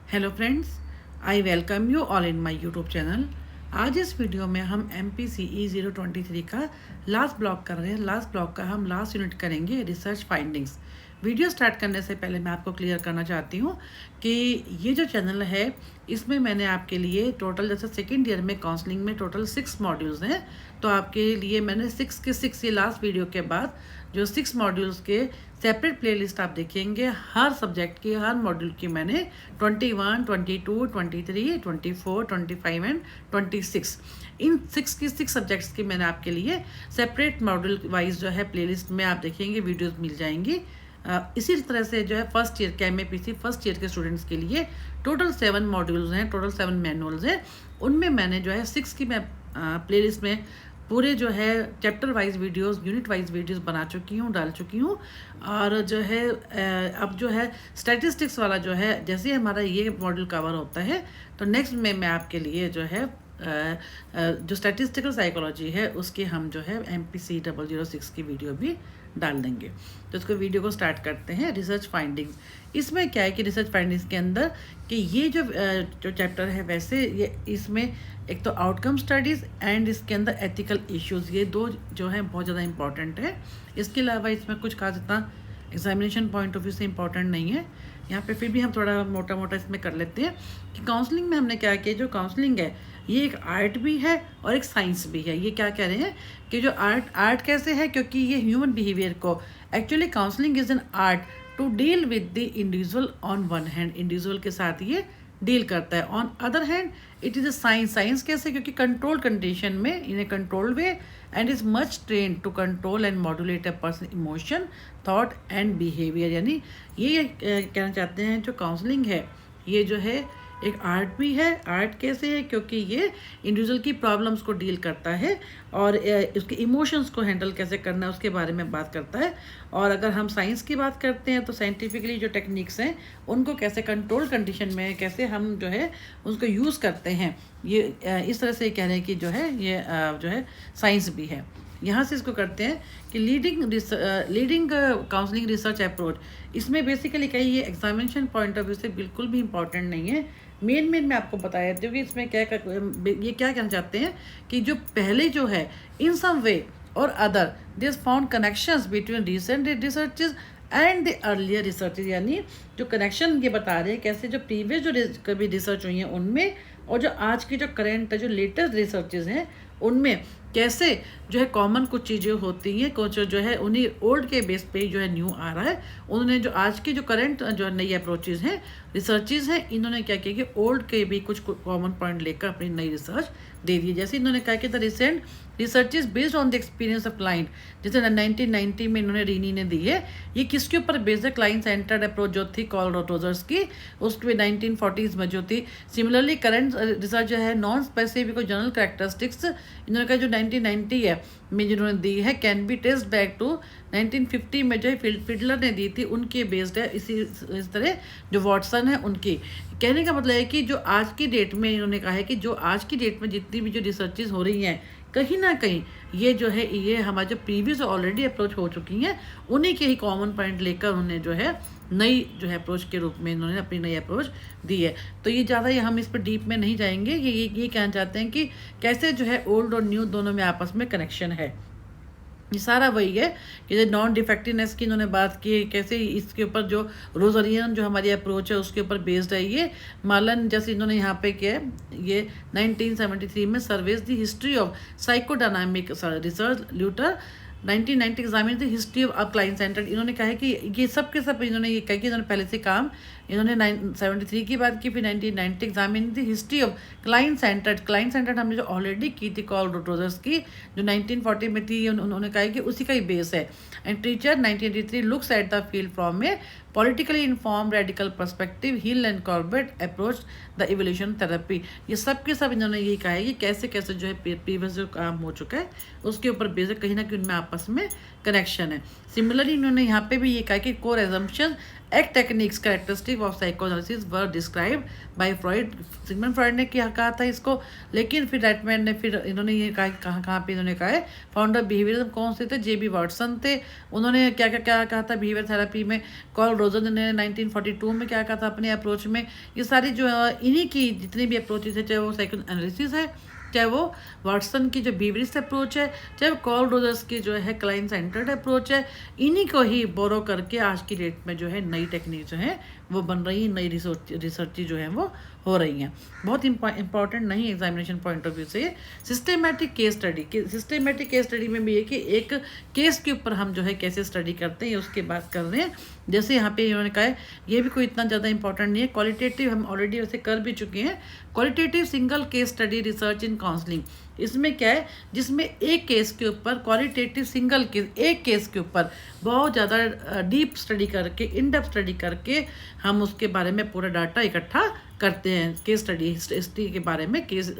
Hello friends, I welcome you all in my YouTube channel. आज इस video में हम MPCE 023 का लास्ट ब्लॉक कर रहे हैं। लास्ट ब्लॉक का हम लास्ट यूनिट करेंगे रिसर्च फाइंडिंग्स। वीडियो स्टार्ट करने से पहले मैं आपको क्लियर करना चाहती हूँ कि ये जो चैनल है इसमें मैंने आपके लिए टोटल, जैसे सेकेंड ईयर में काउंसलिंग में टोटल 6 मॉड्यूल्स हैं, तो आपके लिए मैंने 6 के 6 ये लास्ट वीडियो के बाद जो 6 मॉड्यूल्स के सेपरेट प्लेलिस्ट आप देखेंगे। हर सब्जेक्ट की, हर मॉड्यूल की मैंने 21, 22, 23, 24, 25 एंड 26 इन 6 की 6 सब्जेक्ट्स की मैंने आपके लिए सेपरेट मॉड्यूल वाइज जो है प्लेलिस्ट में आप देखेंगे, वीडियोस मिल जाएंगी। इसी तरह से जो है फर्स्ट ईयर के MAPC फर्स्ट ईयर के स्टूडेंट्स के लिए टोटल 7 मॉड्यूल्स हैं, टोटल 7 मैनुअल्स हैं। उनमें मैंने जो है 6 की मैं प्लेलिस्ट में पूरे जो है chapter wise videos, unit wise videos बना चुकी हूँ, डाल चुकी हूँ। और जो है अब जो है स्टैटिस्टिक्स वाला जो है, जैसे हमारा ये मॉड्यूल कवर होता है तो नेक्स्ट में मैं आपके लिए जो है जो स्टैटिस्टिकल साइकोलॉजी है उसकी हम जो है MPC 006 की वीडियो भी डाल देंगे। तो इसको वीडियो को स्टार्ट करते हैं। रिसर्च फाइंडिंग्स, इसमें क्या है कि रिसर्च फाइंडिंग्स के अंदर कि ये जो चैप्टर है, वैसे ये इसमें एक तो आउटकम स्टडीज़ एंड इसके अंदर एथिकल इश्यूज़, ये दो जो है बहुत ज़्यादा इंपॉर्टेंट है। इसके अलावा इसमें कुछ खास इतना एग्जामिनेशन पॉइंट ऑफ व्यू से इंपॉर्टेंट नहीं है यहाँ पे, फिर भी हम थोड़ा मोटा मोटा इसमें कर लेते हैं कि काउंसलिंग में हमने क्या किया। जो काउंसलिंग है ये एक आर्ट भी है और एक साइंस भी है। ये क्या कह रहे हैं कि जो आर्ट कैसे है, क्योंकि ये ह्यूमन बिहेवियर को, actually counselling is an art to deal with the individual on one hand, individual के साथ ये डील करता है। On other hand it is a science. Science कैसे, क्योंकि कंट्रोल कंडीशन में in a controlled way and is much train to control and modulate a person emotion, thought and behaviour. यानी ये कहना चाहते हैं जो काउंसलिंग है ये जो है एक आर्ट भी है। आर्ट कैसे है, क्योंकि ये इंडिविजुअल की प्रॉब्लम्स को डील करता है और उसके इमोशंस को हैंडल कैसे करना है उसके बारे में बात करता है। और अगर हम साइंस की बात करते हैं तो साइंटिफिकली जो टेक्निक्स हैं उनको कैसे कंट्रोल कंडीशन में कैसे हम जो है उसको यूज़ करते हैं, ये इस तरह से कह रहे हैं कि जो है ये जो है साइंस भी है। यहाँ से इसको करते हैं कि लीडिंग काउंसलिंग रिसर्च अप्रोच। इसमें बेसिकली कहीं ये एग्जामिनेशन पॉइंट ऑफ व्यू से बिल्कुल भी इंपॉर्टेंट नहीं है। मेन मैं आपको बताया देती हूँ कि इसमें ये क्या कहना चाहते हैं कि जो पहले जो है इन सम वे और other this found connections between recent researches and the earlier researches. यानी जो कनेक्शन ये बता रहे हैं कैसे जो प्रीवियस जो कभी रिसर्च हुई हैं उनमें और जो आज की जो करेंट जो लेटेस्ट रिसर्चेज हैं उनमें कैसे जो है कॉमन कुछ चीज़ें होती हैं, कुछ जो है उन्हीं ओल्ड के बेस पे जो है न्यू आ रहा है। उन्होंने जो आज की जो करंट जो नई अप्रोचेज़ हैं, रिसर्चेज हैं, इन्होंने क्या किया कि ओल्ड के भी कुछ कॉमन पॉइंट लेकर अपनी नई रिसर्च दे दी। जैसे इन्होंने कहा कि the recent researches based on the experience of client, जैसे 1990 में इन्होंने रीनी ने दी है। ये किसके ऊपर बेस्ड है? क्लाइंट सेंटर्ड अप्रोच जो थी कॉल रोजर्स की, उसके 1940s में जो थी। सिमिलरली करंट रिसर्च जो है नॉन स्पेसिफिक और जनरल कैरेक्टरिस्टिक्स, इन्होंने कहा जो 1990 है में जिन्होंने दी है can be test back to 1950 में जो फिडलर ने दी थी उनके बेस्ड है। इस तरह जो वॉटसन है उनकी, कहने का मतलब है कि जो आज की डेट में इन्होंने कहा है कि जो आज की डेट में जितनी भी जो रिसर्चेज हो रही हैं कहीं ना कहीं ये जो है ये हमारे जो प्रीवियस ऑलरेडी अप्रोच हो चुकी हैं उन्हीं के ही कॉमन पॉइंट लेकर उन्होंने जो है नई जो है अप्रोच के रूप में इन्होंने अपनी नई अप्रोच दी है। तो ये ज़्यादा ये हम इस पर डीप में नहीं जाएंगे। ये कहना चाहते हैं कि कैसे जो है ओल्ड और न्यू दोनों में आपस में कनेक्शन है। ये सारा वही है कि जो नॉन डिफेक्टिवनेस की इन्होंने बात की, कैसे इसके ऊपर जो रोजरियन जो हमारी अप्रोच है उसके ऊपर बेस्ड है। ये मालन जैसे इन्होंने यहाँ पे किया है, ये 1973 में surveys the history of psychodynamic research Luther 1990 examine the history of client centred. इन्होंने कहा है कि ये सब के सब इन्होंने ये कहा कि इन्होंने पहले से काम इन्होंने 1973 की बात की, फिर 1990 examine the history of client centred. Client centred हमने जो ऑलरेडी की थी कॉल रोजर्स की जो 1940 में थी, उन्होंने कहा कि उसी का ही बेस है। And teacher 1983 looks at the field from A politically inform radical perspective, hill and Corbett approach the evolution therapy. ये सब के सब इन्होंने यही कहा है कि कैसे कैसे जो है प्रीवियस जो काम हो चुका है उसके ऊपर बेस है, कहीं ना कहीं उनमें आपस में कनेक्शन है। सिमिलरली इन्होंने यहाँ पे भी ये कहा कि core assumption act techniques characteristic perspective of psychoanalysis were described bye Freud. Sigmund Freud ने क्या कहा था इसको, लेकिन फिर राइटमैन ने फिर इन्होंने ये कहा कहाँ पे इन्होंने कहा है, फाउंडर बिहेवियरिज्म कौन से थे, जे.बी. वाटसन थे। उन्होंने क्या कहा था बिहेवियर थेरेपी में। कार्ल रोजर ने 1942 में क्या कहा था अपने अप्रोच में। ये सारी जो इन्हीं की जितनी भी अप्रोचेज है, चाहे वो साइकोएनालिसिस है, चाहे वो वाटसन की जो बिहेवियरिस्ट अप्रोच है, चाहे वो कार्ल रोजर्स की जो है क्लाइंट सेंटर्ड अप्रोच है, इन्हीं को ही बोरो करके आज की डेट में जो है नई टेक्निक जो है वो बन रही है, नई रिसर्च जो है वो हो रही हैं। बहुत इंपॉर्टेंट नहीं एग्जामिनेशन पॉइंट ऑफ व्यू से systematic case study. Systematic case study में भी है कि एक केस के ऊपर हम जो है कैसे स्टडी करते हैं उसके बात कर रहे हैं। जैसे यहाँ पे इन्होंने कहा है, ये भी कोई इतना ज़्यादा इंपॉर्टेंट नहीं है। क्वालिटेटिव हम ऑलरेडी वैसे कर भी चुके हैं। Qualitative single case study research in counselling, इसमें क्या है, जिसमें एक केस के ऊपर क्वालिटेटिव सिंगल केस, एक केस के ऊपर बहुत ज़्यादा डीप स्टडी करके, इन डेप्थ स्टडी करके हम उसके बारे में पूरा डाटा इकट्ठा करते हैं। केस स्टडी हिस्ट्री के बारे में केस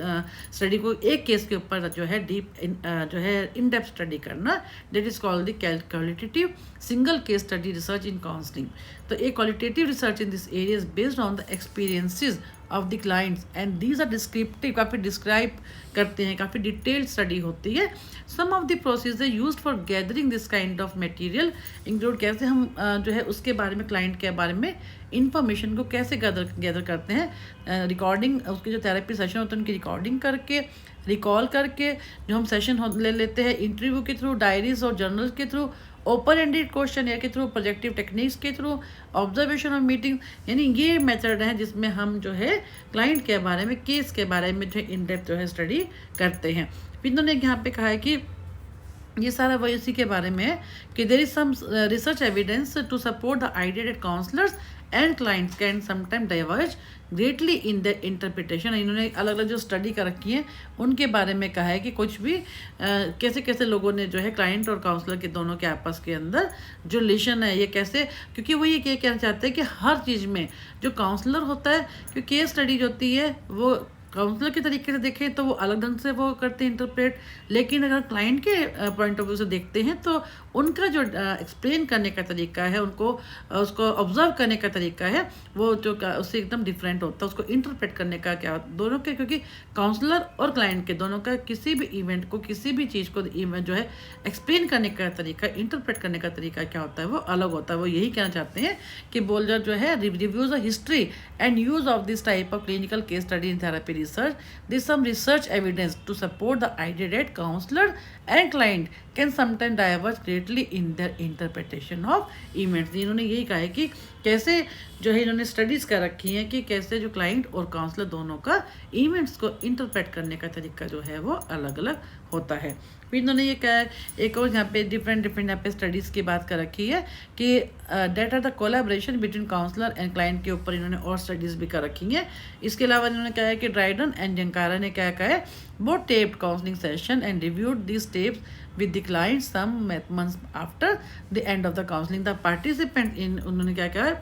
स्टडी को एक केस के ऊपर जो है डीप जो है इन डेप्थ स्टडी करना, that is called the qualitative single case study research in counselling. तो एक qualitative research in this area is based on the experiences of the clients and these are descriptive, काफ़ी describe करते हैं, काफ़ी detailed study होती है। Some of the process use for gathering this kind of material include, कैसे हम जो है उसके बारे में, क्लाइंट के बारे में इंफॉर्मेशन को कैसे गैदर करते हैं। रिकॉर्डिंग, उसके जो थेरेपी सेशन होते हैं उनकी रिकॉर्डिंग करके, रिकॉल करके जो हम सेशन ले लेते हैं, इंटरव्यू के थ्रू, डायरीज और जर्नल्स के थ्रू, ओपन एंडेड क्वेश्चन या के थ्रू, प्रोजेक्टिव टेक्निक्स के थ्रू, ऑब्जर्वेशन ऑफ मीटिंग, यानी ये मेथड है जिसमें हम जो है क्लाइंट के बारे में, केस के बारे में जो है इन डेप्थ जो है स्टडी करते हैं। फिर इन्होंने यहाँ पे कहा है कि ये सारा वही इसी के बारे में है कि there is some research evidence to support the idea that counsellors and clients can sometime diverge greatly in the interpretation. इन्होंने अलग अलग जो स्टडी कर रखी है उनके बारे में कहा है कि कुछ भी कैसे कैसे लोगों ने जो है क्लाइंट और काउंसलर के दोनों के आपस के अंदर जो रिलेशन है ये कैसे, क्योंकि वो ये कहना चाहते हैं कि हर चीज़ में जो काउंसलर होता है, क्योंकि केस स्टडी जो होती है वो काउंसलर के तरीके से देखें तो वो अलग ढंग से वो करते हैं इंटरप्रेट, लेकिन अगर क्लाइंट के पॉइंट ऑफ व्यू से देखते हैं तो उनका जो एक्सप्लेन करने का तरीका है, उनको उसको ऑब्जर्व करने का तरीका है, वो जो उससे एकदम डिफरेंट होता है। उसको इंटरप्रेट करने का क्या दोनों के, क्योंकि काउंसलर और क्लाइंट के दोनों का किसी भी इवेंट को, किसी भी चीज़ को इवेंट जो है एक्सप्लेन करने का तरीका, इंटरप्रेट करने का तरीका क्या होता है वो अलग होता है। वो यही कहना चाहते हैं कि बोल्जर जो है reviews the history and use of this type of clinical case study in therapy research. There is some research evidence to support the idea that counselor and client can sometimes diverge greatly in their interpretation of events. इन्होंने यही कहा है कि कैसे जो है इन्होंने studies कर रखी हैं कि कैसे जो क्लाइंट और काउंसलर दोनों का इवेंट्स को इंटरप्रेट करने का तरीका जो है वो अलग अलग होता है। फिर इन्होंने ये कहा है, एक और यहाँ पे डिफरेंट यहाँ पे स्टडीज़ की बात कर रखी है कि that are the collaboration between counsellor and client के ऊपर इन्होंने और स्टडीज़ भी कर रखी हैं। इसके अलावा इन्होंने कहा है कि ड्राइडन एंड जंकारा ने क्या कहा है, both taped counselling session and reviewed this tapes with the client some months after the end of the counseling. The participant in, उन्होंने क्या कहा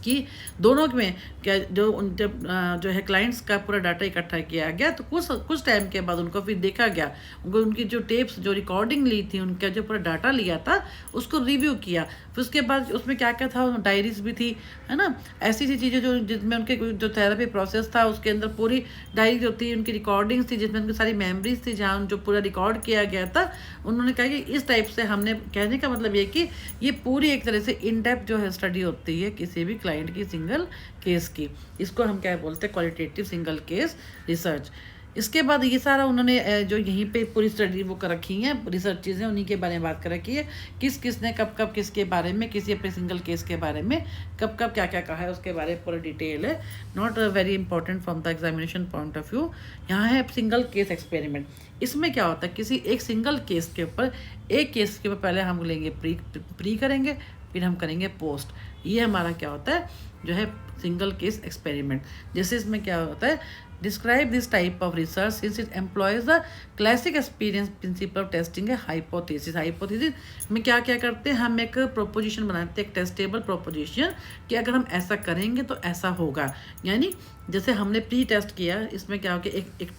कि दोनों में क्या जब जो है क्लाइंट्स का पूरा डाटा इकट्ठा किया गया तो कुछ टाइम के बाद उनको फिर देखा गया, उनको उनकी जो टेप्स जो रिकॉर्डिंग ली थी, उनका जो पूरा डाटा लिया था उसको रिव्यू किया। फिर उसके बाद उसमें क्या क्या था, डायरीज भी थी, है ना, ऐसी सी चीज़ें जो जिसमें उनके जो थेरेपी प्रोसेस था उसके अंदर पूरी डायरी जो थी, उनकी रिकॉर्डिंग्स थी जिसमें उनकी सारी मेमोरीज थी जहाँ जो पूरा रिकॉर्ड किया गया था। उन्होंने कहा कि इस टाइप से हमने, कहने का मतलब ये कि ये पूरी एक तरह से इन डेप्थ जो है स्टडी होती है किसी भी क्लाइंट की सिंगल केस की, इसको हम क्या बोलते हैं, क्वालिटेटिव सिंगल केस रिसर्च। इसके बाद ये सारा उन्होंने जो यहीं पे पूरी स्टडी वो कर रखी हैं, रिसर्च चीज़ें उन्हीं के बारे में बात कर रखी है, किस किसने कब कब किसके बारे में, किसी अपने सिंगल केस के बारे में कब कब क्या क्या कहा है उसके बारे में पूरा डिटेल है। Not very important from the examination point of view. यहाँ है सिंगल केस एक्सपेरिमेंट। इसमें क्या होता है, किसी एक सिंगल केस के ऊपर, एक केस के ऊपर पहले हम लेंगे प्री करेंगे, फिर हम करेंगे पोस्ट। ये हमारा क्या होता है जो है सिंगल केस एक्सपेरिमेंट। जैसे इसमें क्या होता है, describe this type of research since it employees the classic experience principle of testing है हाइपोथेसिस। हाइपोथेसिस में क्या क्या करते हैं, हम एक प्रोपोजिशन बनाते हैं, एक टेस्टेबल प्रोपोजिशन कि अगर हम ऐसा करेंगे तो ऐसा होगा। यानी जैसे हमने प्री टेस्ट किया, इसमें क्या हो गया, एक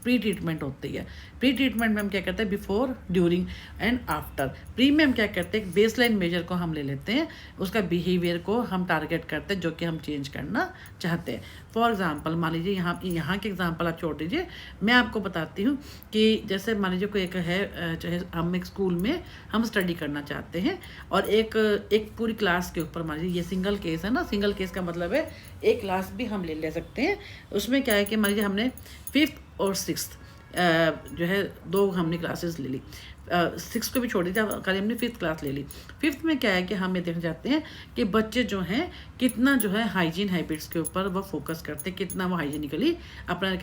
प्री ट्रीटमेंट होती है। प्री ट्रीटमेंट में हम क्या करते हैं, before, during and after. Pre में हम क्या करते हैं, एक बेसलाइन मेजर को हम ले लेते हैं, उसका बिहेवियर बिहेवियर को हम टारगेट करते हैं जो कि हम चेंज करना चाहते हैं। फॉर एग्जांपल मान लीजिए यहाँ के एग्जांपल आप छोड़ दीजिए, मैं आपको बताती हूँ कि जैसे मान लीजिए कोई एक है, चाहे हम एक स्कूल में हम स्टडी करना चाहते हैं और एक पूरी क्लास के ऊपर मान लीजिए, ये सिंगल केस है ना, सिंगल केस का मतलब है एक क्लास भी हम ले सकते हैं। उसमें क्या है कि मान लीजिए हमने 5th और 6th जो है 2 हमने क्लासेस ले ली, 6 को भी छोड़ दी थी, कल हमने 5th क्लास ले ली। 5th में क्या है कि हम ये देखना चाहते हैं कि बच्चे जो हैं कितना जो है हाइजीन हैबिट्स के ऊपर वो फोकस करते हैं, कितना वो हाइजीनिकली अपना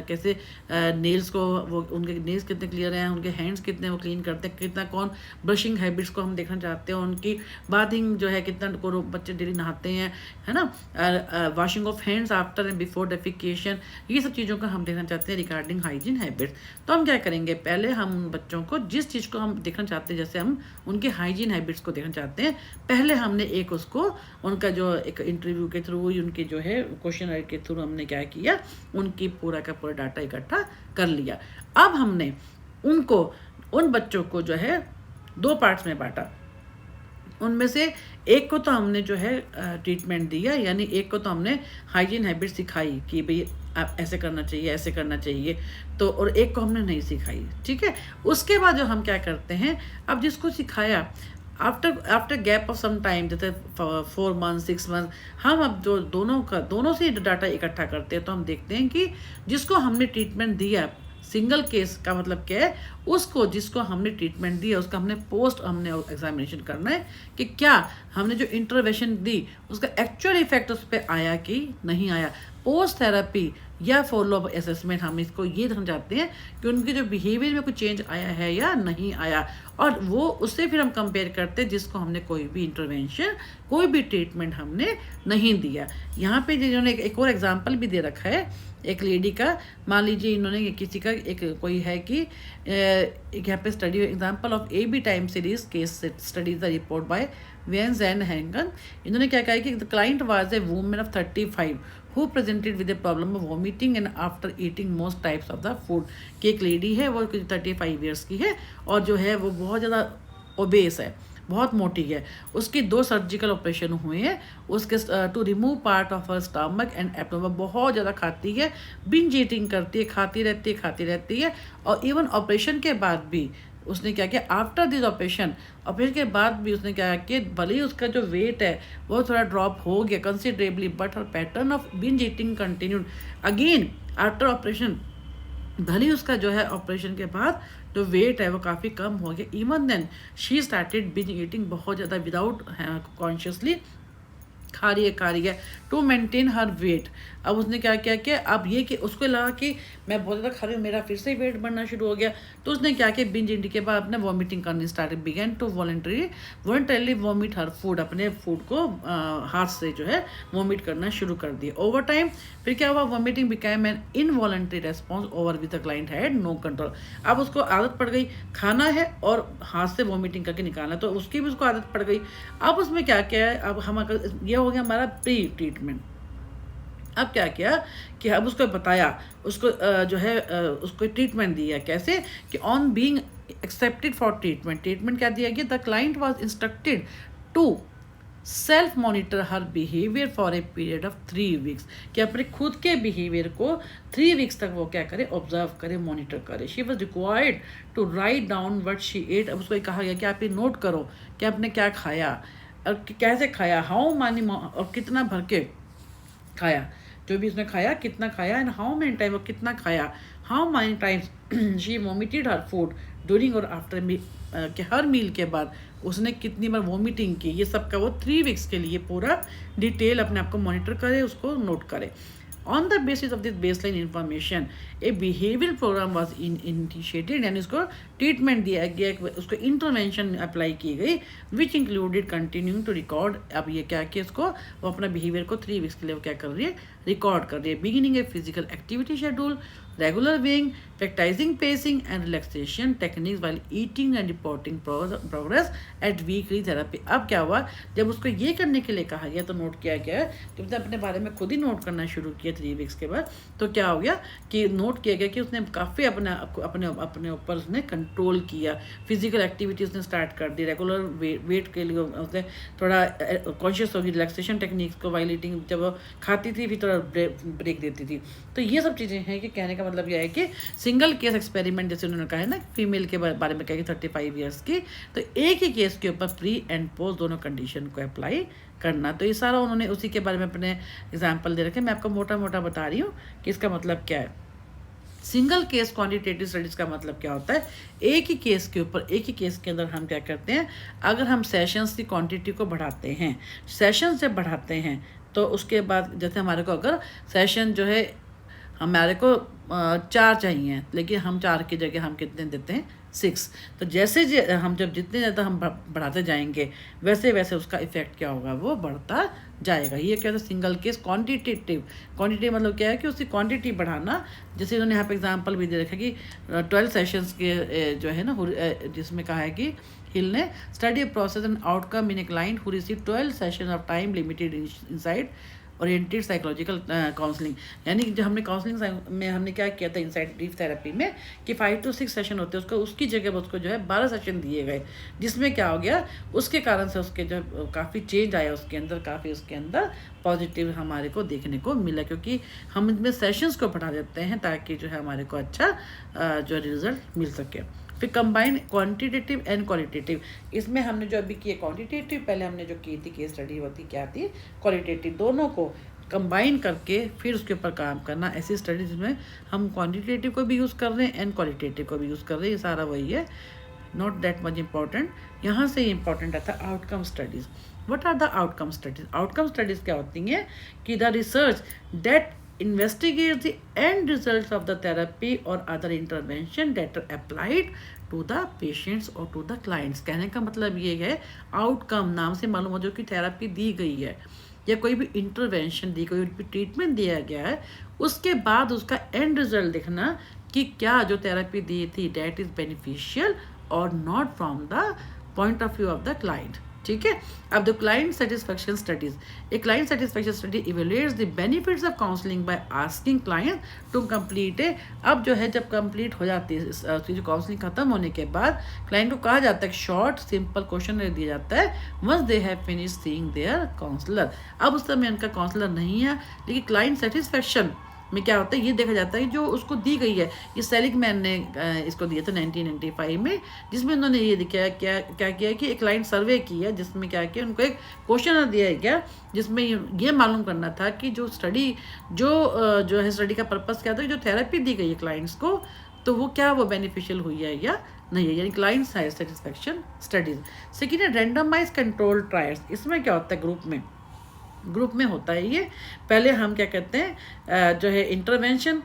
कैसे नेल्स को, वो उनके नेल्स कितने क्लियर हैं, उनके हैंड्स कितने वो क्लीन करते हैं, कितना कौन ब्रशिंग हैबिट्स को हम देखना चाहते हैं, उनकी बाथिंग जो है कितना को बच्चे डेली नहाते हैं, है ना, washing of hands after and before defecation, ये सब चीज़ों का हम देखना चाहते हैं रिगार्डिंग हाइजीन हैबिट्स। तो हम क्या करेंगे, पहले हम बच्चों को जिस चीज़ को हम देखना चाहते हैं, जैसे हम उनके हाइजीन हैबिट्स को देखना चाहते हैं, पहले हमने एक उसको उनका जो एक इंटरव्यू के थ्रू, उनके जो है क्वेश्चन के थ्रू हमने क्या किया, उनकी पूरा का पूरा डाटा इकट्ठा कर लिया। अब हमने उन बच्चों को जो है 2 पार्ट्स में बांटा। उनमें से एक को तो हमने जो है ट्रीटमेंट दिया, यानी एक को तो हमने हाइजीन हैबिट सिखाई कि भाई आप ऐसे करना चाहिए, ऐसे करना चाहिए, तो और एक को हमने नहीं सिखाई, ठीक है। उसके बाद जो हम क्या करते हैं, अब जिसको सिखाया after gap of some time, जैसे 4 months 6 months, हम अब जो दोनों से डाटा इकट्ठा करते हैं, तो हम देखते हैं कि जिसको हमने ट्रीटमेंट दिया, सिंगल केस का मतलब क्या है, उसको जिसको हमने ट्रीटमेंट दिया उसका हमने एग्जामिनेशन करना है कि क्या हमने जो इंटरवेंशन दी उसका एक्चुअल इफेक्ट उस पर आया कि नहीं आया। पोस्ट थेरेपी या फॉलो अप असेसमेंट, हम इसको ये देखना चाहते हैं कि उनके जो बिहेवियर में कुछ चेंज आया है या नहीं आया, और वो उससे फिर हम कंपेयर करते हैं जिसको हमने कोई भी इंटरवेंशन, कोई भी ट्रीटमेंट हमने नहीं दिया। यहाँ पे जिन्होंने एक और एग्जांपल भी दे रखा है एक लेडी का, मान लीजिए इन्होंने किसी का एक कोई है कि यहाँ पे study example of AB time series case study the report by Vance and Hangen. इन्होंने क्या कहा कि the client was a woman of 35 who presented with a problem of vomiting and after eating most types of the food। कि एक lady है, वो 35 years की है और जो है वो बहुत ज़्यादा ओबेस है, बहुत मोटी है। उसकी 2 सर्जिकल ऑपरेशन हुए हैं उसके to remove part of her stomach and abdomen. बहुत ज़्यादा खाती है, बिंज ईटिंग करती है, खाती रहती है। और इवन ऑपरेशन के बाद भी उसने क्या किया, आफ्टर दिस ऑपरेशन के बाद भी उसने क्या किया, भले ही उसका जो वेट है वो थोड़ा ड्रॉप हो गया considerably, but her pattern of binge eating continued again after operation. भले ही उसका जो है ऑपरेशन के बाद जो वेट है वो काफ़ी कम हो गया, even then she started binge eating, बहुत ज़्यादा विदाउट कॉन्शियसली खा रही है टू मेंटेन हर वेट। अब उसने क्या किया कि अब ये कि उसको लगा कि मैं बहुत ज़्यादा खा रही हूँ, मेरा फिर से वेट बढ़ना शुरू हो गया, तो उसने क्या किया, बिंज ईटिंग के बाद अपने वॉमिटिंग करनी start, begin to voluntarily vomit her food, अपने फूड को हाथ से जो है वॉमिट करना शुरू कर दिया। ओवर टाइम फिर क्या हुआ, vomiting became an involuntary response over with the client had no control. अब उसको आदत पड़ गई, खाना है और हाथ से वॉमिटिंग करके निकालना, तो उसकी भी उसको आदत पड़ गई। अब उसमें क्या क्या है, अब हम ये हो गया हमारा प्री ट्रीटमेंट। अब क्या किया कि अब उसको बताया, उसको जो है उसको ट्रीटमेंट दिया, कैसे कि on being accepted for treatment क्या दिया गया, the client was instructed to self monitor her behaviour for a period of 3 weeks, कि अपने खुद के बिहेवियर को 3 weeks तक वो क्या करे, ऑब्जर्व करे, मॉनिटर करे। She was required to write down what she ate. अब उसको कहा गया कि आप ये नोट करो कि आपने क्या खाया और कैसे खाया, हाउ मानी, और कितना भर के खाया, जो भी उसने खाया कितना खाया, एंड हाउ मेनी टाइम, और कितना खाया, how many times she vomited her food during और आफ्टर मील, कि हर मील के बाद उसने कितनी बार वॉमिटिंग की, ये सब का वो 3 weeks के लिए पूरा डिटेल अपने आप को मॉनिटर करे, उसको नोट करे। On the basis of this baseline information, a behavioral program was initiated, यानी उसको ट्रीटमेंट दिया गया, उसको इंटरवेंशन अप्लाई की गई, which included continuing to record. अब ये क्या कि उसको वो अपना बिहेवियर को 3 weeks के लिए वो क्या कर रही है, रिकॉर्ड कर रही है। Beginning a physical activity schedule, regular weighing, practising pacing and relaxation techniques while eating and reporting progress at weekly therapy. अब क्या हुआ, जब उसको ये करने के लिए कहा गया तो नोट किया गया, जब उसने अपने बारे में खुद ही नोट करना शुरू किया 3 वीक्स के बाद, तो क्या हो गया कि नोट किया गया कि उसने काफ़ी अपने ऊपर उसने कंट्रोल किया, फिजिकल एक्टिविटी उसने स्टार्ट कर दी, रेगुलर वेट के लिए उसने थोड़ा कॉन्शियस होगी, रिलैक्सेशन टेक्निक्स को वाइल ईटिंग, जब वो खाती थी फिर थोड़ा ब्रेक देती थी। तो ये सब चीज़ें हैं कि कहने का मतलब यह है कि सिंगल केस एक्सपेरिमेंट, जैसे उन्होंने कहा है ना फीमेल के बारे में, कहा कि 35 ईयर्स की, तो एक ही केस के ऊपर प्री एंड पोस्ट दोनों कंडीशन को अप्लाई करना। तो ये सारा उन्होंने उसी के बारे में अपने एग्जाम्पल दे रखे। मैं आपको मोटा मोटा बता रही हूँ कि इसका मतलब क्या है। सिंगल केस क्वांटिटेटिव स्टडीज़ का मतलब क्या होता है, एक ही केस के ऊपर, एक ही केस के अंदर हम क्या करते हैं, अगर हम सेशंस की क्वांटिटी को बढ़ाते हैं, सेशन से बढ़ाते हैं, तो उसके बाद जैसे हमारे को अगर सेशन जो है हमारे को 4 चाहिए, लेकिन हम 4 की जगह हम कितने देते हैं, 6। तो जैसे हम जब जितने ज़्यादा हम बढ़ाते जाएंगे, वैसे वैसे उसका इफेक्ट क्या होगा, वो बढ़ता जाएगा। ये क्या होता है सिंगल केस क्वांटिटेटिव। क्वांटिटी मतलब क्या है कि उसकी क्वांटिटी बढ़ाना। जैसे उन्होंने यहाँ पे एग्जांपल भी दे रखा कि 12 सेशंस के जो है ना, जिसमें कहा है कि हिल ने study process and outcome in a client who receive 12 session of time limited inside oriented psychological counselling. यानी कि जो हमने काउंसलिंग में हमने क्या किया था इनसाइड ब्रीफ थेरेपी में, कि 5 to 6 सेशन होते हैं, उसको उसकी जगह उसको जो है 12 सेशन दिए गए, जिसमें क्या हो गया, उसके कारण से उसके जो काफ़ी चेंज आया उसके अंदर, काफ़ी उसके अंदर पॉजिटिव हमारे को देखने को मिला, क्योंकि हम इनमें सेशंस को बढ़ा देते हैं ताकि जो है हमारे को अच्छा जो रिजल्ट मिल सके। फिर कंबाइन क्वांटिटेटिव एंड क्वालिटेटिव, इसमें हमने जो अभी किए क्वांटिटेटिव, पहले हमने जो की थी केस स्टडी होती क्या थी क्वालिटेटिव, दोनों को कंबाइन करके फिर उसके ऊपर काम करना। ऐसी स्टडीज़ में हम क्वांटिटेटिव को भी यूज़ कर रहे हैं एंड क्वालिटेटिव को भी यूज़ कर रहे हैं, ये सारा वही है, नॉट दैट मच इम्पॉर्टेंट। यहाँ से इम्पॉर्टेंट आता है outcome studies. What are the outcome studies? Outcome studies क्या होती हैं कि the research that investigates the end results of the therapy or other intervention that are applied to the patients or to the clients। कहने का मतलब ये है, outcome नाम से मालूम हो जो कि थेरेपी दी गई है या कोई भी इंटरवेंशन दी, कोई भी ट्रीटमेंट दिया गया है, उसके बाद उसका एंड रिजल्ट देखना कि क्या जो थेरेपी दी थी that is beneficial or not from the point of view of the client. ठीक है। अब the client satisfaction studies, a client satisfaction study evaluates the benefits of counselling by asking client to complete a. अब जो है जब complete हो जाती है उसकी जो काउंसलिंग खत्म होने के बाद क्लाइंट को कहा जाता है, शॉर्ट सिंपल क्वेश्चन दिया जाता है, once they have finish seeing their counsellor. अब उस समय उनका काउंसलर नहीं है, लेकिन क्लाइंट सेटिस्फेक्शन में क्या होता है ये देखा जाता है जो उसको दी गई है। ये सेलिगमैन ने इसको दिया था 1995 में, जिसमें उन्होंने ये क्या किया कि एक क्लाइंट सर्वे किया, जिसमें क्या किया उनको एक क्वेश्चन दिया गया, जिसमें ये मालूम करना था कि जो स्टडी जो है स्टडी का पर्पस क्या था, जो थेरेपी दी गई है क्लाइंट्स को, तो वो क्या वो बेनिफिशियल हुई है या नहीं है, यानी क्लाइंट सेटिस्फेक्शन स्टडीज। सेकेंड है रैंडमाइज कंट्रोल ट्रायल्स। इसमें क्या होता है ग्रुप में होता है ये। पहले हम क्या कहते हैं जो है इंटरवेंशन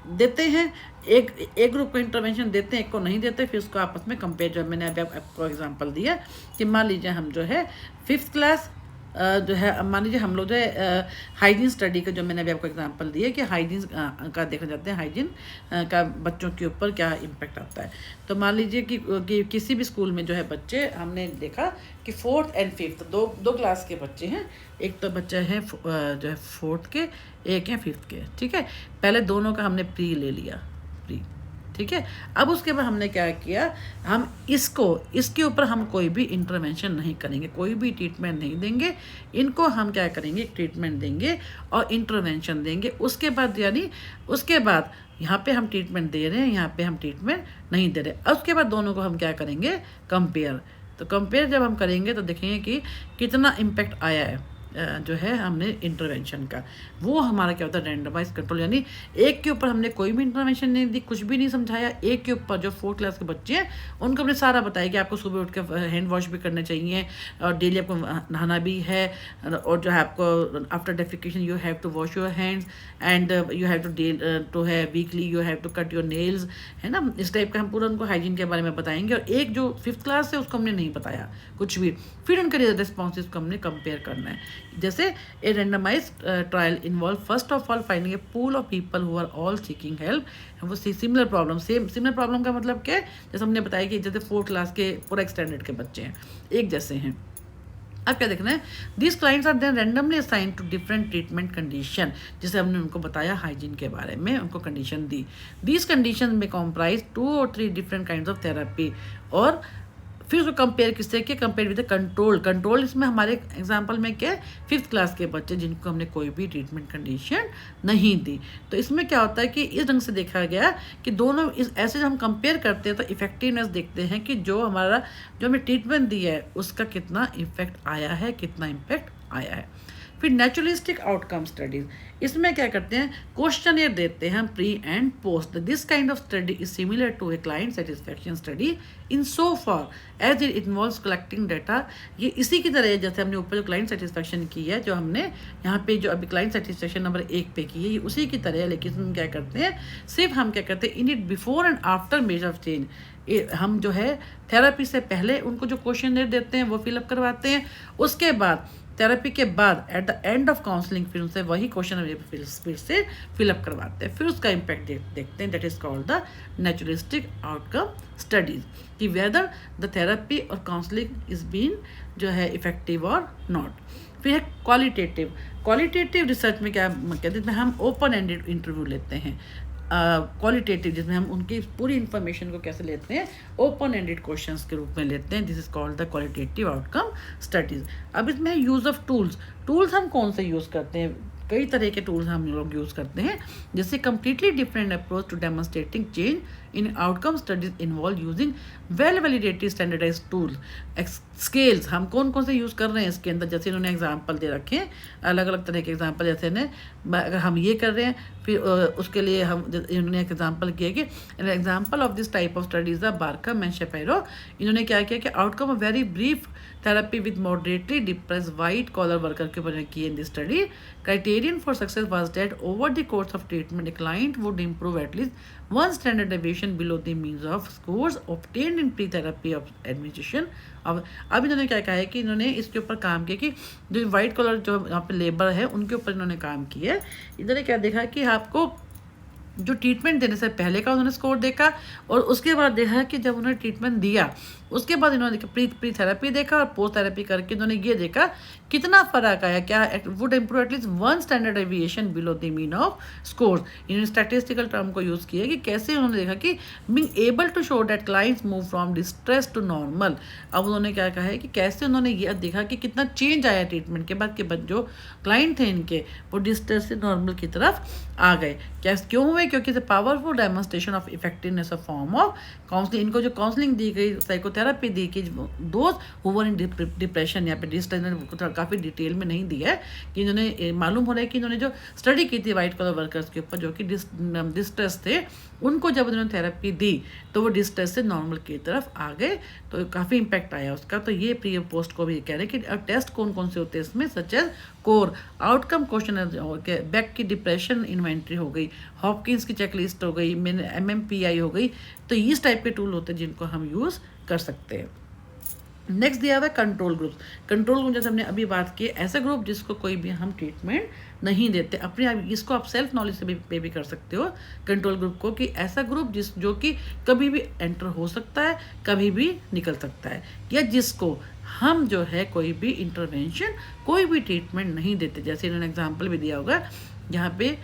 देते हैं, एक ग्रुप को इंटरवेंशन देते हैं, एक को नहीं देते, फिर उसको आपस में कंपेयर, जो मैंने अभी आपको एग्जांपल दिया कि मान लीजिए हम जो है 5th क्लास जो है, मान लीजिए हम लोग जो है हाइजीन स्टडी का जो मैंने अभी आपको एग्जांपल दिया कि हाइजीन का देखना चाहते हैं, हाइजीन का बच्चों के ऊपर क्या इम्पेक्ट आता है। तो मान लीजिए कि किसी भी स्कूल में जो है बच्चे, हमने देखा कि 4th and 5th दो क्लास के बच्चे हैं, एक तो बच्चा है जो है 4th के, एक है 5th के। ठीक है, पहले दोनों का हमने प्री ले लिया, प्री, ठीक है। अब उसके बाद हमने क्या किया, हम इसके ऊपर हम कोई भी इंटरवेंशन नहीं करेंगे, कोई भी ट्रीटमेंट नहीं देंगे, इनको हम क्या करेंगे ट्रीटमेंट देंगे और इंटरवेंशन देंगे। उसके बाद यहाँ पे हम ट्रीटमेंट दे रहे हैं, यहाँ पे हम ट्रीटमेंट नहीं दे रहे। उसके बाद दोनों को हम क्या करेंगे कंपेयर। तो कंपेयर जब हम करेंगे तो देखेंगे कि कितना इम्पेक्ट आया है जो है हमने इंटरवेंशन का। वो हमारा क्या होता है रैंडमाइज कंट्रोल, यानी एक के ऊपर हमने कोई भी इंटरवेंशन नहीं दी, कुछ भी नहीं समझाया। एक के ऊपर जो 4th क्लास के बच्चे हैं उनको हमने सारा बताया कि आपको सुबह उठ के हैंड वॉश भी करने चाहिए और डेली आपको नहाना भी है, और जो है आपको after defecation you have to wash your hands and you have to है weekly you have to cut your nails, है ना। इस टाइप का हम पूरा उनको हाइजीन के बारे में बताएंगे। और एक जो 5th क्लास है उसको हमने नहीं बताया कुछ भी, फिर उनके रिस्पॉन्सेज को हमने कंपेयर करना है जैसे a randomise trial involve first of all finding a pool of people who are all seeking help. वो सिमिलर प्रॉब्लम, सिमिलर प्रॉब्लम का मतलब क्या है, जैसे हमने बताया कि जैसे 4th क्लास के पूरा स्टैंडर्ड के बच्चे हैं, एक जैसे हैं। अब क्या देखना है, this clients are then randomly assign to different treatment condition. जैसे हमने उनको बताया हाइजीन के बारे में, उनको कंडीशन दी। दिस कंडीशन में कॉम्प्राइज 2 और 3 डिफरेंट काइंड ऑफ थेरेपी, और फिर उसको कंपेयर किससे किया, कंपेयर विद कंट्रोल। कंट्रोल इसमें हमारे एग्जांपल में क्या है, 5th क्लास के बच्चे जिनको हमने कोई भी ट्रीटमेंट कंडीशन नहीं दी। तो इसमें क्या होता है कि इस ढंग से देखा गया कि दोनों ऐसे जब हम कंपेयर करते हैं तो इफेक्टिवनेस देखते हैं कि जो हमने ट्रीटमेंट दिया है उसका कितना इफेक्ट आया है, कितना इम्पैक्ट आया है। फिर नेचुरलिस्टिक आउटकम स्टडीज, इसमें क्या करते हैं, क्वेश्चनियर देते हैं pre and post. This kind of study is similar to a client satisfaction study in so far as it involves collecting data. ये इसी की तरह है जैसे हमने ऊपर जो क्लाइंट सेटिस्फैक्शन की है, जो हमने यहाँ पे जो अभी क्लाइंट सेटिस्फैक्शन नंबर 1 पे की है, ये उसी की तरह है। लेकिन हम क्या करते हैं, सिर्फ हम क्या करते हैं, in it before and after measure of change, हम जो है थेरेपी से पहले उनको जो क्वेश्चन देते हैं वो फिलअप करवाते हैं, उसके बाद थेरेपी के बाद at the end of counselling फिर उनसे वही क्वेश्चन फिर से फिलअप करवाते हैं, फिर उसका इम्पैक्ट देखते हैं। That is called the naturalistic outcome studies, कि वेदर द थेरेपी और काउंसलिंग इज बीन जो है इफेक्टिव और नॉट। फिर है क्वालिटेटिव रिसर्च में क्या कहते हैं, हम ओपन एंडेड इंटरव्यू लेते हैं। क्वालिटेटिव जिसमें हम उनकी पूरी इन्फॉर्मेशन को कैसे लेते हैं, ओपन एंडेड क्वेश्चंस के रूप में लेते हैं। This is called the qualitative outcome studies. अब इसमें यूज़ ऑफ टूल्स हम कौन से यूज़ करते हैं, कई तरह के टूल्स हम लोग यूज़ करते हैं। जैसे completely different approach to demonstrating change in outcome studies involve using well validated standardise tool. Scales हम कौन कौन से यूज़ कर रहे हैं इसके अंदर, जैसे इन्होंने एग्जाम्पल दे रखे हैं, अलग अलग तरह के एग्जाम्पल। जैसे ने अगर हम ये कर रहे हैं, फिर उसके लिए हम इन्होंने एक एग्जाम्पल किया कि example of this type of studies the Barkham and Shapiro. इन्होंने क्या किया कि outcome of very brief therapy with moderately depress white collar worker के ऊपर की in this study. Criterion for success was that over the course of treatment the client would improve at least one standard deviation below the means of scores obtained in pre-therapy of administration। अब इन्होंने क्या कहा है कि इन्होंने इसके ऊपर काम किया कि जो वाइट कलर जो यहाँ पे लेबर है उनके ऊपर इन्होंने काम किया है। इन्होंने क्या देखा कि आपको जो ट्रीटमेंट देने से पहले का उन्होंने स्कोर देखा, और उसके बाद देखा कि जब उन्होंने ट्रीटमेंट दिया उसके बाद इन्होंने प्री थेरेपी देखा, और पोस्ट थेरेपी करके इन्होंने ये देखा कितना फ़र्क आया, क्या would improve at least 1 standard deviation below the mean of scores. इन्होंने स्टैटिस्टिकल टर्म को यूज़ किया कि कैसे उन्होंने देखा कि being able to show that clients move from distress to normal. अब उन्होंने क्या कहा है कि कैसे उन्होंने ये देखा कि कितना चेंज आया ट्रीटमेंट के बाद, के जो क्लाइंट थे इनके वो डिस्ट्रेस से नॉर्मल की तरफ आ गए। क्यों हुए, क्योंकि the powerful demonstration of effectiveness of form of counselling. इनको जो काउंसलिंग दी गई, साइकोथेरेपी दी कि दोस्त हु वर इन डिप्रेशन या फिर डिस्ट्रेस, काफ़ी डिटेल में नहीं दिया है कि इन्होंने मालूम हो रहा है कि इन्होंने जो स्टडी की थी वाइट कलर वर्कर्स के ऊपर जो कि डिस्ट्रेस थे, उनको जब उन्होंने थेरेपी दी तो वो डिस्ट्रेस से नॉर्मल की तरफ आ गए, तो काफ़ी इंपैक्ट आया उसका। तो ये प्री पोस्ट को भी कह रहे हैं कि टेस्ट कौन कौन से होते हैं इसमें, such as core outcome question, Beck की डिप्रेशन इन्वेंट्री हो गई, हॉपकिंस की चेकलिस्ट हो गई, MMPI हो गई। तो इस टाइप के टूल होते हैं जिनको हम यूज़ कर सकते हैं। नेक्स्ट दिया हुआ है कंट्रोल ग्रुप। कंट्रोल ग्रुप जैसे हमने अभी बात की, ऐसा ग्रुप जिसको कोई भी हम ट्रीटमेंट नहीं देते, अपने आप इसको आप सेल्फ नॉलेज से भी कर सकते हो कंट्रोल ग्रुप को, कि ऐसा ग्रुप जो कि कभी भी एंटर हो सकता है, कभी भी निकल सकता है, या जिसको हम जो है कोई भी इंटरवेंशन, कोई भी ट्रीटमेंट नहीं देते। जैसे इन्होंने एग्जाम्पल भी दिया होगा यहाँ पे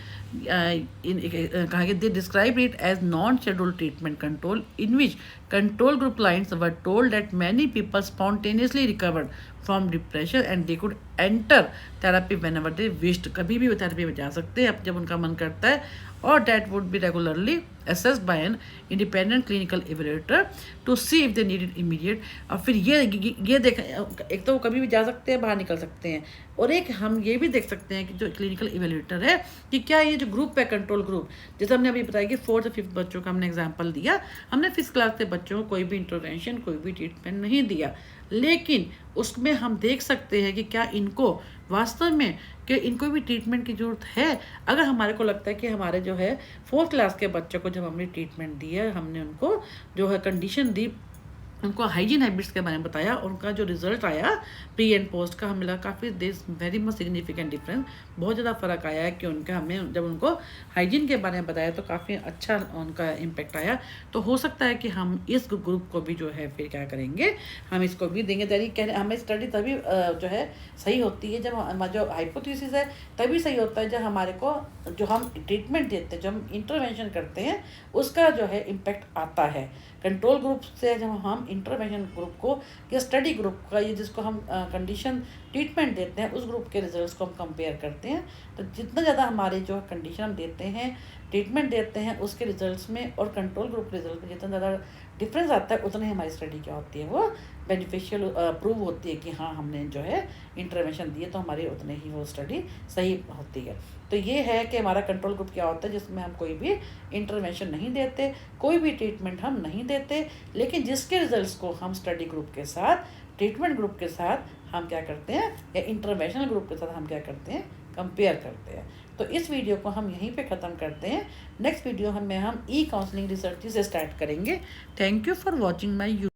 कहा कि they describe it as non scheduled treatment control in which control group clients were told that many people spontaneously recovered from depression and they could enter therapy whenever they wished. कभी भी वो थेरेपी में जा सकते हैं जब उनका मन करता है, और that would be regularly assessed by an independent clinical evaluator to see if they needed immediate। और फिर ये देख, एक तो वो कभी भी जा सकते हैं, बाहर निकल सकते हैं, और एक हम ये भी देख सकते हैं कि जो क्लिनिकल इवेल्यूएटर है कि क्या ये जो ग्रुप है कंट्रोल ग्रुप, जैसे हमने अभी बताया कि 4th और 5th बच्चों का हमने एग्जाम्पल दिया, हमने 5th क्लास के बच्चों को कोई भी इंटरवेंशन, कोई भी ट्रीटमेंट नहीं दिया, लेकिन उसमें हम देख सकते हैं कि क्या इनको वास्तव में कि इनको भी ट्रीटमेंट की ज़रूरत है। अगर हमारे को लगता है कि हमारे जो है 4th क्लास के बच्चों को जब हमने ट्रीटमेंट दी है, हमने उनको जो है कंडीशन दी उनको हाइजीन हैबिट्स के बारे में बताया, उनका जो रिजल्ट आया प्री एंड पोस्ट का, हमें लगा काफ़ी this very much significant difference, बहुत ज़्यादा फ़र्क आया है कि उनका, हमें जब उनको हाइजीन के बारे में बताया तो काफ़ी अच्छा उनका इम्पेक्ट आया। तो हो सकता है कि हम इस ग्रुप को भी जो है फिर क्या करेंगे, हम इसको भी देंगे। हमें स्टडी तभी जो है सही होती है, जब हमारा जो हाइपोथेसिस है तभी सही होता है, जब हमारे को जो हम ट्रीटमेंट देते हैं, जो हम इंटरवेंशन करते हैं, उसका जो है इम्पेक्ट आता है। कंट्रोल ग्रुप से जब हम इंटरवेंशन ग्रुप को या स्टडी ग्रुप का, ये जिसको हम कंडीशन ट्रीटमेंट देते हैं, उस ग्रुप के रिजल्ट्स को हम कंपेयर करते हैं, तो जितना ज़्यादा हमारे जो कंडीशन हम देते हैं, ट्रीटमेंट देते हैं, उसके रिजल्ट्स में और कंट्रोल ग्रुप के रिजल्ट में जितना ज़्यादा डिफरेंस आता है, उतनी हमारी स्टडी क्या होती है, वो बेनिफिशियल प्रूव होती है कि हाँ हमने जो है इंटरवेंशन दिए तो हमारी उतने ही वो स्टडी सही होती है। तो ये है कि हमारा कंट्रोल ग्रुप क्या होता है, जिसमें हम कोई भी इंटरवेंशन नहीं देते, कोई भी ट्रीटमेंट हम नहीं देते, लेकिन जिसके रिजल्ट्स को हम स्टडी ग्रुप के साथ, ट्रीटमेंट ग्रुप के साथ हम क्या करते हैं, या इंटरवेंशनल ग्रुप के साथ हम क्या करते हैं, कंपेयर करते हैं। तो इस वीडियो को हम यहीं पे ख़त्म करते हैं। नेक्स्ट वीडियो हम ई काउंसलिंग रिसर्च से स्टार्ट करेंगे। Thank you for watching my YouTube.